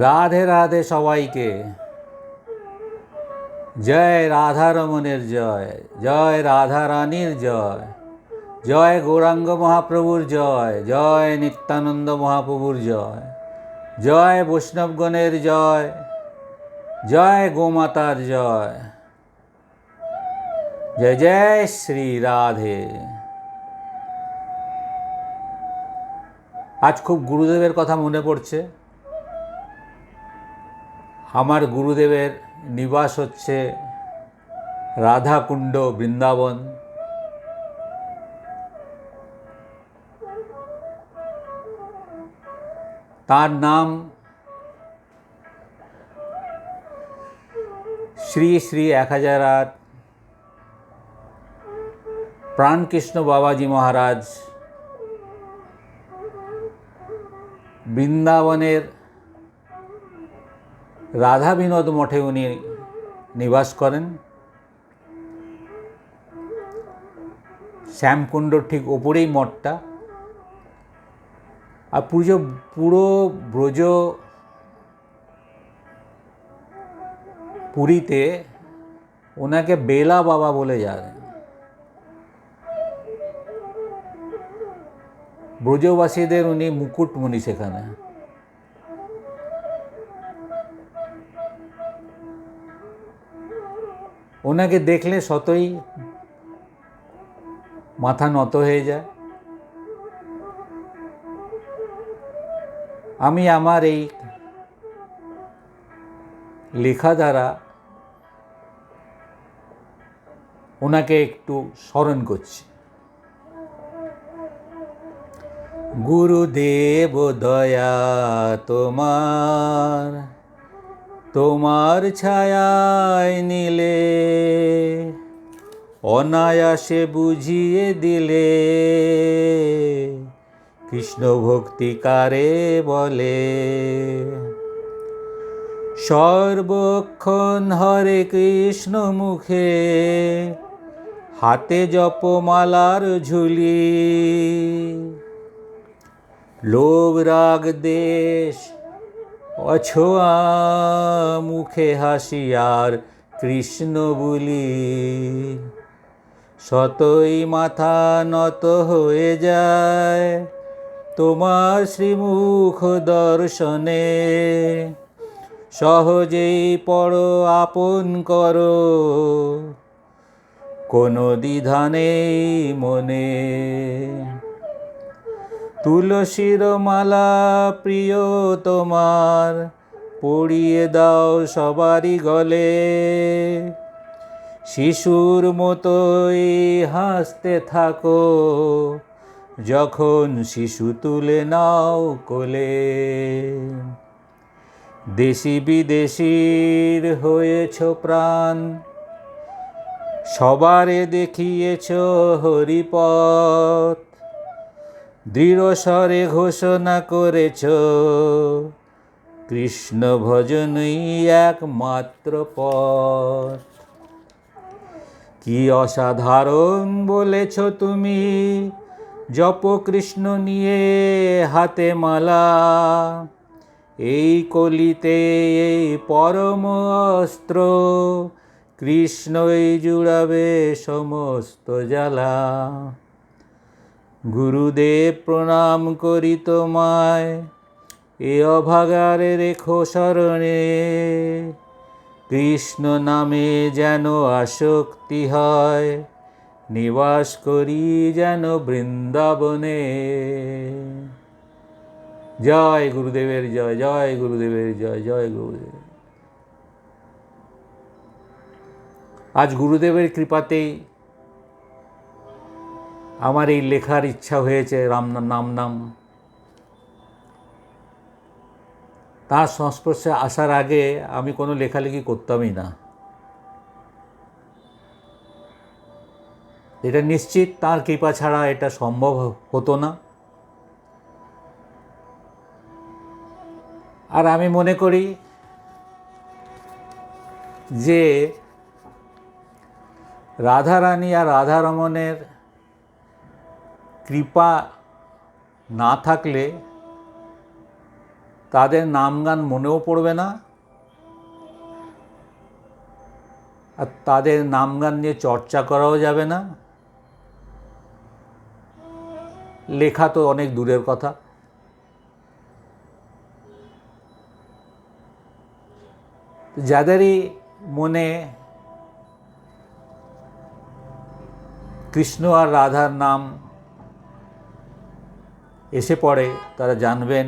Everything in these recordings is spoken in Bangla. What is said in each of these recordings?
রাধে রাধে সবাইকে। জয় রাধারমণের জয়, জয় রাধা রানীর জয়, জয় গৌরাঙ্গ মহাপ্রভুর জয়, জয় নিত্যানন্দ মহাপ্রভুর জয়, জয় বৈষ্ণবগণের জয়, জয় গোমাতার জয়। জয় জয় শ্রী রাধে। আজ খুব গুরুদেবের কথা মনে পড়ছে। আমার গুরুদেবের নিবাস হচ্ছে রাধাকুণ্ড, বৃন্দাবন। তার নাম শ্রী শ্রী 1008 প্রাণকৃষ্ণ বাবাজি মহারাজ। বৃন্দাবনের রাধা বিনোদ মঠে উনি নিবাস করেন। শ্যামকুণ্ডর ঠিক ওপরেই মঠটা। আর পুরো ব্রজ পুরীতে ওনাকে বেলা বাবা বলে জানে। ব্রজবাসীদের উনি মুকুটমণি সেখানে। ওনাকে দেখলে শতই মাথা নত হয়ে যায়। আমি আমার এই লেখা দ্বারা ওনাকে একটু স্মরণ করছি। গুরুদেব দয়া তোমার, তোমার ছায়ায় নিলে অনায়াসে বুঝিয়ে দিলে কৃষ্ণ ভক্তি কারে বলে। সর্বক্ষণ হরে কৃষ্ণ মুখে, হাতে জপমালার ঝুলি। লোভ রাগ দেশ অছোয়া, মুখে হাসি আর কৃষ্ণ বলি। শতই মাথা নত হয়ে যায় তোমার শ্রীমুখ দর্শনে। সহজেই পড়ো আপন করো, কোনো দ্বিধা নেই মনে। তুলসীর মালা প্রিয় তোমার, পরিয়ে দাও সবারই গলে। শিশুর মতোই হাসতে থাকো, যখন শিশু তুলে নাও কোলে। দেশি বিদেশির হয়েছ প্রাণ, সবারে দেখিয়েছ হরিপথ। দৃঢ় স্বরে ঘোষণা করেছ কৃষ্ণ ভজনই একমাত্র পথ। কি অসাধারণ বলেছ তুমি, জপ কৃষ্ণ নিয়ে হাতে মালা। এই কলিতে এই পরম অস্ত্র, কৃষ্ণই জুড়াবে সমস্ত জ্বালা। গুরুদেব প্রণাম করি তোমায়, এ অভাগারে রেখো শরণে। কৃষ্ণ নামে যেন আসক্তি হয়, নিবাস করি যেন বৃন্দাবনে। জয় গুরুদেবের জয়, জয় গুরুদেবের জয়, জয় গুরুদেব। আজ গুরুদেবের কৃপাতেই আমার এই লেখার ইচ্ছা হয়েছে। নাম তার সংস্পর্শে আসার আগে আমি কোনো লেখালেখি করতামই না। এটা নিশ্চিত তার কৃপা ছাড়া এটা সম্ভব হতো না। আর আমি মনে করি যে রাধারানী আর রাধারমণের কৃপা না থাকলে তাদের নাম গান মনেও পড়বে না, আর তাদের নাম গান নিয়ে চর্চা করাও যাবে না, লেখা তো অনেক দূরের কথা। যাদেরই মনে কৃষ্ণ আর রাধার নাম এসে পড়ে তারা জানবেন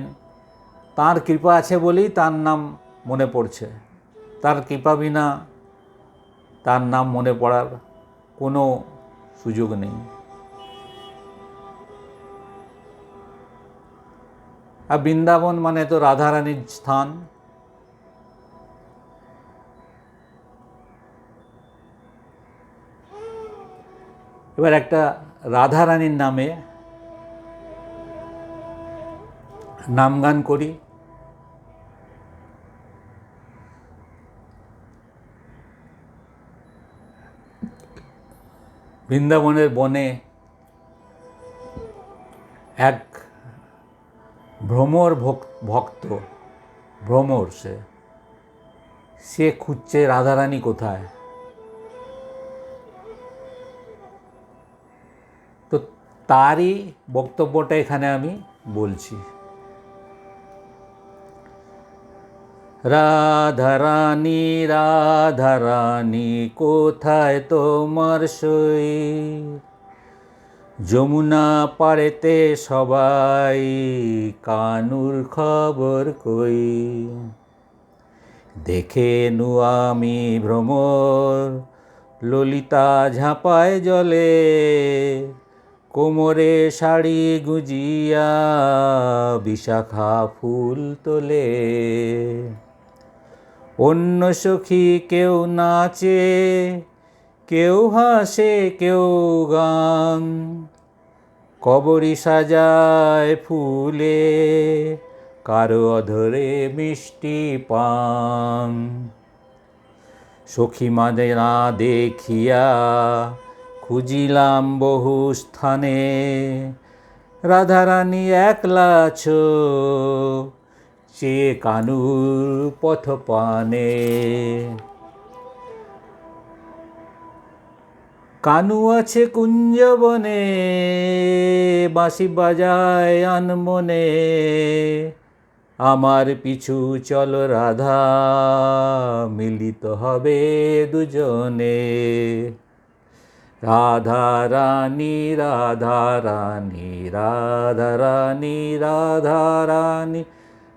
তাঁর কৃপা আছে বলেই তার নাম মনে পড়ছে। তার কৃপা বিনা তার নাম মনে পড়ার কোনো সুযোগ নেই। আর বৃন্দাবন মানে তো রাধারানীর স্থান। এবার একটা রাধারানীর নামে নাম গান করি। বৃন্দাবনের বনে এক ভ্রমর ভক্ত, ভ্রমর সে খুঁজছে রাধারানী কোথায়। তো তারই বক্তব্যটা এখানে আমি বলছি। রাধারানী রাধারানী কোথায় তোমার সই, যমুনা পাড়েতে সবাই কানুর খবর কই। দেখে নু আমি ভ্রমর ললিতা ঝাঁপায় জলে, কোমরে শাড়ি গুজিয়া বিশাখা ফুল তোলে। অন্য সখী কেউ নাচে, কেউ হাসে, কেউ গান, কবরী সাজায় ফুলে, কারো অধরে মিষ্টি পান। সখী মাঝে না দেখিয়া খুঁজিলাম বহু স্থানে, রাধারানী একলা আছো চেয়ে কানুর পথপানে। কানু আছে কুঞ্জবনে, বাঁশি বাজায় আনমনে, আমার পিছু চলো রাধা মিলিত হবে দুজনে। রাধা রানী রাধা রানী রাধা রানী রাধা রানী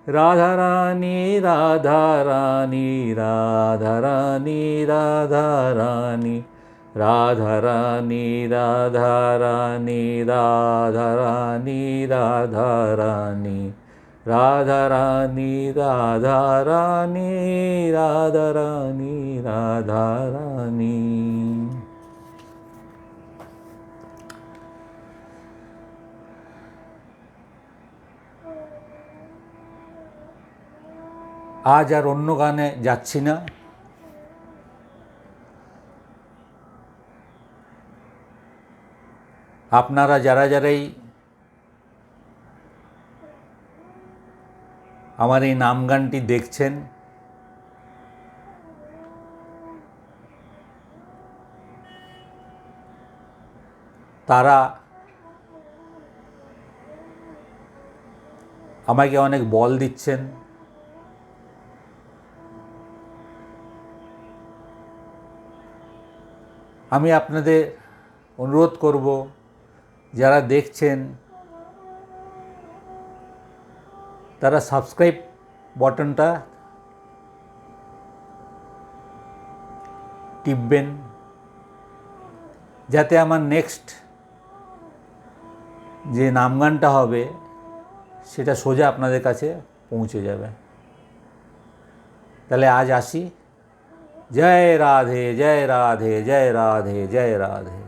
রাধা রানী রাধা রানী রাধা রানী রাধা রানী রাধা রানী রাধা রানী রাধা রানী রাধা রানী রাধা রানী রাধা রানী রাধা রানী রাধা রানী। আজ আর অন্য গানে যাচ্ছি না। আপনারা যারাই আমার এই নাম গানটি দেখছেন, তারা আমাকে অনেক বল দিচ্ছেন। আমি আপনাদের অনুরোধ করব, যারা দেখছেন তারা সাবস্ক্রাইব বাটনটা টিপবেন, যাতে আমার নেক্সট যে নাম গানটা হবে সেটা সোজা আপনাদের কাছে পৌঁছে যাবে। তাহলে আজ আসি। জয় রাধে জয় রাধে জয় রাধে জয় রাধে।